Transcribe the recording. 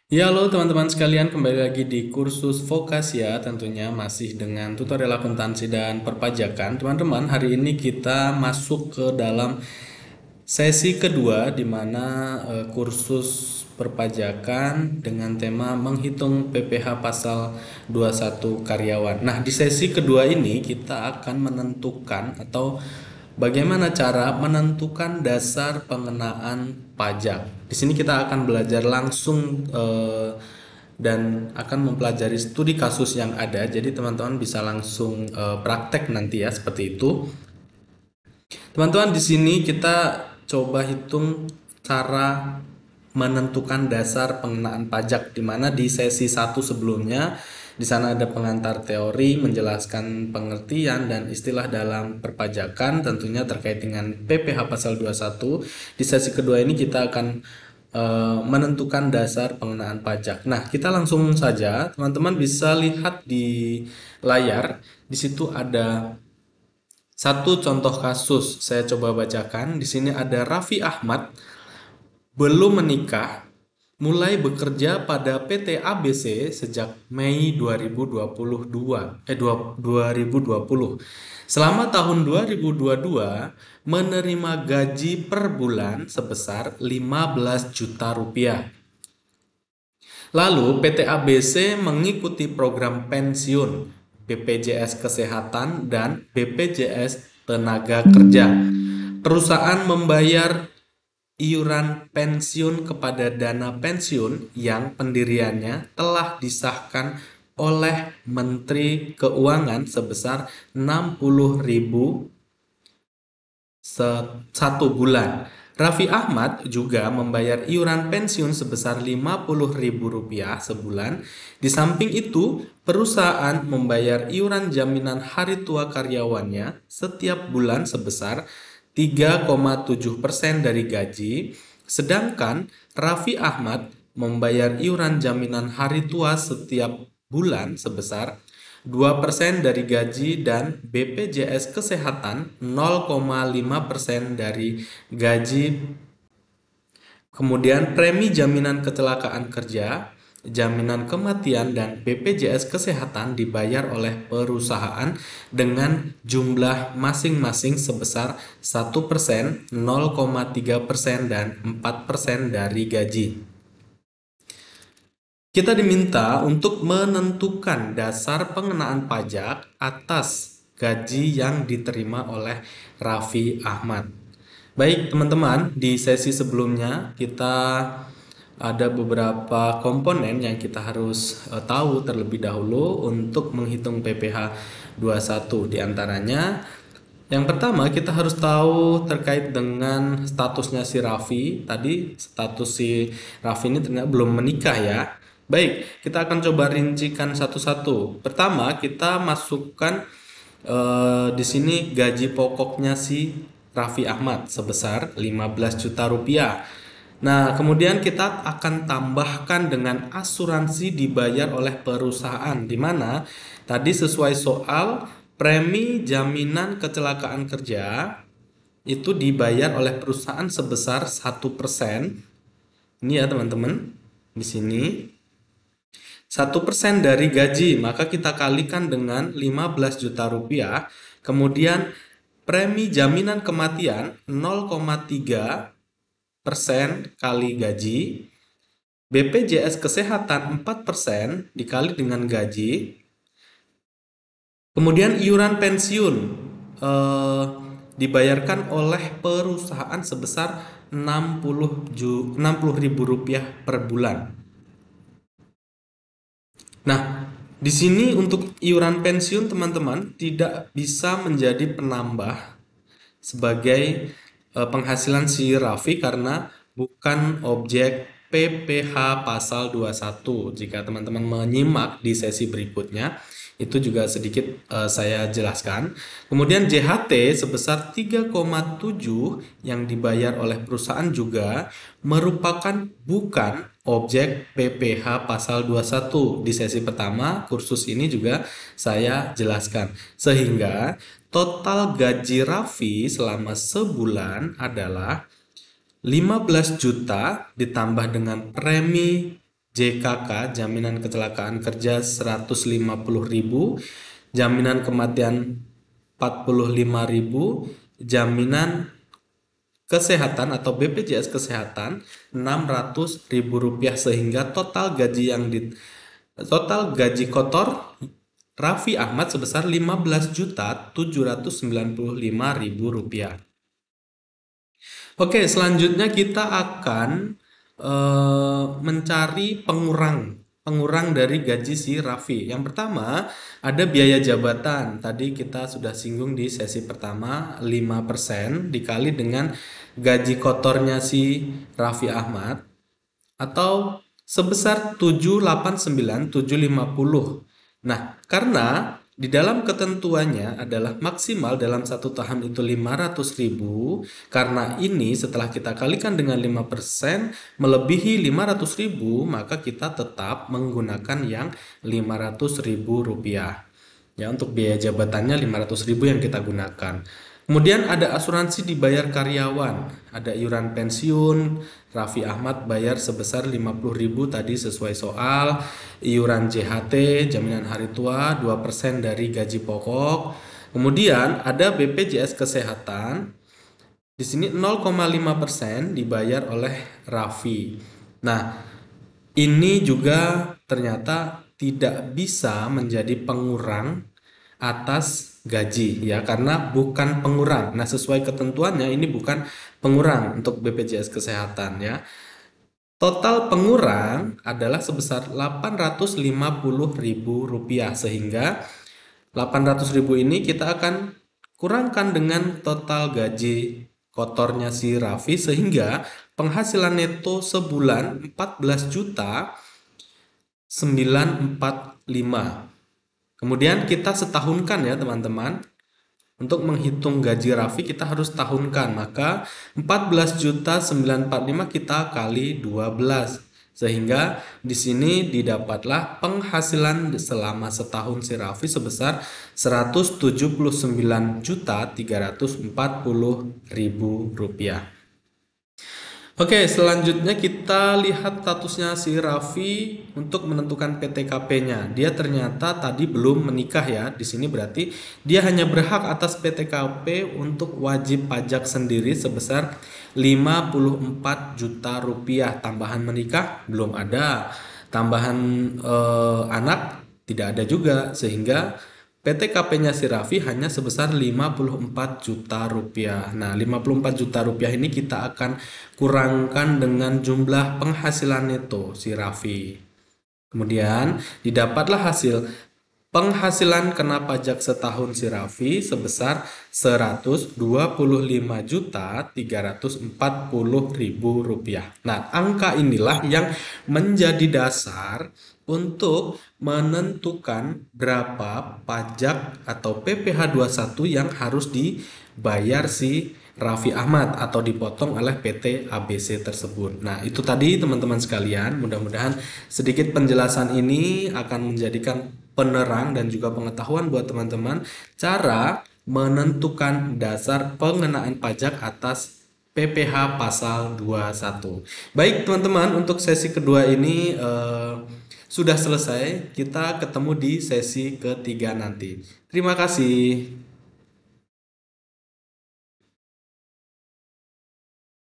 Ya, halo teman-teman sekalian, kembali lagi di kursus Vokasia, tentunya masih dengan tutorial akuntansi dan perpajakan. Teman-teman, hari ini kita masuk ke dalam sesi kedua di mana kursus perpajakan dengan tema menghitung PPh pasal 21 karyawan. Nah, di sesi kedua ini kita akan menentukan atau bagaimana cara menentukan dasar pengenaan pajak. Di sini kita akan belajar langsung dan akan mempelajari studi kasus yang ada. Jadi teman-teman bisa langsung praktek nanti ya seperti itu. Teman-teman, di sini kita coba hitung cara menentukan dasar pengenaan pajak, di mana di sesi satu sebelumnya di sana ada pengantar teori menjelaskan pengertian dan istilah dalam perpajakan tentunya terkait dengan PPh pasal 21. Di sesi kedua ini kita akan menentukan dasar pengenaan pajak. Nah, kita langsung saja, teman-teman bisa lihat di layar. Di situ ada satu contoh kasus, saya coba bacakan. Di sini ada Raffi Ahmad, belum menikah, mulai bekerja pada PT ABC sejak Mei 2022. Selama tahun 2022 menerima gaji per bulan sebesar 15 juta rupiah. Lalu PT ABC mengikuti program pensiun, BPJS Kesehatan dan BPJS Tenaga Kerja. Perusahaan membayar iuran pensiun kepada dana pensiun yang pendiriannya telah disahkan oleh Menteri Keuangan sebesar 60.000 satu bulan. Raffi Ahmad juga membayar iuran pensiun sebesar Rp50.000 sebulan. Di samping itu, perusahaan membayar iuran jaminan hari tua karyawannya setiap bulan sebesar 3,7% dari gaji, sedangkan Raffi Ahmad membayar iuran jaminan hari tua setiap bulan sebesar 2% dari gaji dan BPJS Kesehatan 0,5% dari gaji. Kemudian premi jaminan kecelakaan kerja, jaminan kematian dan BPJS Kesehatan dibayar oleh perusahaan dengan jumlah masing-masing sebesar 1%, 0,3% dan 4% dari gaji. Kita diminta untuk menentukan dasar pengenaan pajak atas gaji yang diterima oleh Raffi Ahmad. Baik, teman-teman, di sesi sebelumnya kita ada beberapa komponen yang kita harus tahu terlebih dahulu untuk menghitung PPh 21. Di antaranya yang pertama kita harus tahu terkait dengan statusnya si Raffi. Tadi status si Raffi ini ternyata belum menikah ya. Baik, kita akan coba rincikan satu-satu. Pertama, kita masukkan di sini gaji pokoknya si Raffi Ahmad sebesar 15 juta rupiah. Nah, kemudian kita akan tambahkan dengan asuransi dibayar oleh perusahaan, di mana tadi sesuai soal premi jaminan kecelakaan kerja itu dibayar oleh perusahaan sebesar 1%. Ini ya teman-teman, di sini 1% dari gaji, maka kita kalikan dengan 15 juta rupiah. Kemudian premi jaminan kematian 0,3% kali gaji. BPJS Kesehatan 4% dikali dengan gaji. Kemudian iuran pensiun dibayarkan oleh perusahaan sebesar 60.000 rupiah per bulan. Nah, di sini untuk iuran pensiun teman-teman tidak bisa menjadi penambah sebagai penghasilan si Raffi karena bukan objek PPh pasal 21. Jika teman-teman menyimak di sesi berikutnya, itu juga sedikit saya jelaskan. Kemudian JHT sebesar 3,7 yang dibayar oleh perusahaan juga merupakan bukan objek PPh pasal 21. Di sesi pertama kursus ini juga saya jelaskan. Sehingga total gaji Raffi selama sebulan adalah 15 juta ditambah dengan premi JKK, jaminan kecelakaan kerja 150.000, jaminan kematian 45.000, jaminan kesehatan atau BPJS kesehatan 600.000 rupiah, sehingga total gaji kotor Raffi Ahmad sebesar 15.795.000 rupiah. Oke, selanjutnya kita akan mencari pengurang dari gaji si Raffi. Yang pertama ada biaya jabatan. Tadi kita sudah singgung di sesi pertama, 5% dikali dengan gaji kotornya si Raffi Ahmad atau sebesar 789.750. Nah, karena di dalam ketentuannya adalah maksimal dalam satu tahun itu 500.000, karena ini setelah kita kalikan dengan 5% melebihi 500.000, maka kita tetap menggunakan yang 500.000 rupiah. Ya, untuk biaya jabatannya 500.000 yang kita gunakan. Kemudian ada asuransi dibayar karyawan, ada iuran pensiun, Raffi Ahmad bayar sebesar 50.000 tadi sesuai soal, iuran JHT, jaminan hari tua 2% dari gaji pokok. Kemudian ada BPJS kesehatan, di sini 0,5% dibayar oleh Raffi. Nah, ini juga ternyata tidak bisa menjadi pengurang atas gaji ya, karena bukan pengurang. Nah, sesuai ketentuannya ini bukan pengurang untuk BPJS kesehatan ya. Total pengurang adalah sebesar 850.000 rupiah, sehingga 800.000 ini kita akan kurangkan dengan total gaji kotornya si Raffi, sehingga penghasilan neto sebulan 14.945. Kemudian kita setahunkan ya teman-teman. Untuk menghitung gaji Raffi kita harus tahunkan, maka 14.945 kita kali 12. Sehingga di sini didapatlah penghasilan selama setahun si Raffi sebesar 179.340.000 rupiah. Oke, selanjutnya kita lihat statusnya si Raffi untuk menentukan PTKP-nya. Dia ternyata tadi belum menikah ya. Di sini berarti dia hanya berhak atas PTKP untuk wajib pajak sendiri sebesar 54 juta rupiah. Tambahan menikah belum ada. Tambahan anak tidak ada juga, sehingga PTKP-nya si Raffi hanya sebesar 54 juta rupiah. Nah, 54 juta rupiah ini kita akan kurangkan dengan jumlah penghasilan neto si Raffi. Kemudian didapatlah hasil penghasilan kena pajak setahun si Raffi sebesar 125.340.000 rupiah. Nah, angka inilah yang menjadi dasar untuk menentukan berapa pajak atau PPh 21 yang harus dibayar si Raffi Ahmad atau dipotong oleh PT ABC tersebut. Nah, itu tadi teman-teman sekalian, mudah-mudahan sedikit penjelasan ini akan menjadikan penerang dan juga pengetahuan buat teman-teman cara menentukan dasar pengenaan pajak atas PPh pasal 21. Baik teman-teman, untuk sesi kedua ini sudah selesai. Kita ketemu di sesi ketiga nanti. Terima kasih.